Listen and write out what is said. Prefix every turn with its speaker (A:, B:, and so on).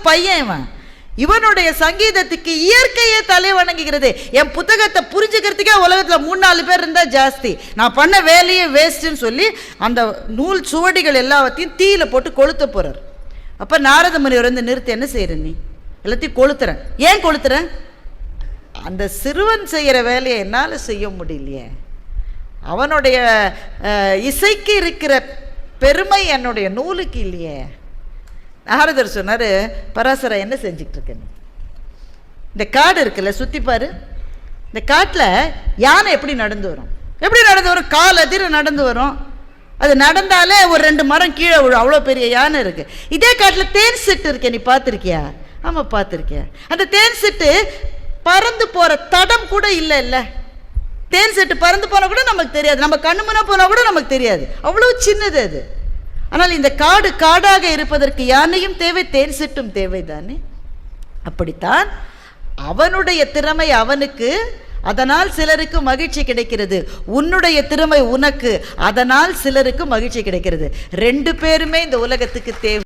A: பையன் இவனுடைய சங்கீதத்துக்கு இயற்கையே தலை வணங்குகிறது. என் புத்தகத்தை புரிஞ்சுக்கிறதுக்கே உலகத்தில் 3-4 பேர் இருந்தால் ஜாஸ்தி. நான் பண்ண வேலையே வேஸ்ட்டுன்னு சொல்லி அந்த நூல் சுவடிகள் எல்லாத்தையும் தீயில போட்டு கொளுத்த போறார். அப்போ நாரத முனிவர் வந்து நிறுத்தி, என்ன செய்யற நீ? எல்லாத்தையும் கொளுத்துறேன். ஏன் கொளுத்துறேன்? அந்த சிறுவன் செய்கிற வேலையை என்னால் செய்ய முடியலையே. அவனுடைய இசைக்கு இருக்கிற பெருமை என்னுடைய நூலுக்கு இல்லையே. நாரதர் சொன்னார், பராசரா என்ன செஞ்சுக்கிட்டு இருக்க நீ? இந்த காடு இருக்குல்ல, சுற்றி பாரு. இந்த காட்டில் யானை எப்படி நடந்து வரும்? எப்படி நடந்து வரும்? கால் அதிர நடந்து வரும். அது நடந்தாலே ஒரு 2 மரம் கீழே விழும், அவ்வளோ பெரிய யானை இருக்குது. இதே காட்டில் தேன் சிட்டு இருக்கே, நீ பார்த்துருக்கியா? ஆமாம் பார்த்துருக்கேன். அந்த தேன் சிட்டு பறந்து போகிற தடம் கூட இல்லை. இல்லை, தேன் சிட்டு பறந்து போனால் கூட நமக்கு தெரியாது, நம்ம கண்ணு முன்னா போனால் கூட நமக்கு தெரியாது, அவ்வளோ சின்னது அது. ஆனால் இந்த காடு காடாக இருப்பதற்கு யானையும் தேவை, தேன் சிட்டும் தேவை தானே. அப்படித்தான் அவனுடைய திறமை அவனுக்கு, அதனால் சிலருக்கு மகிழ்ச்சி கிடைக்கிறது. உன்னுடைய திறமை உனக்கு, அதனால் சிலருக்கு மகிழ்ச்சி கிடைக்கிறது. 2 பேருமே இந்த உலகத்துக்கு தேவை.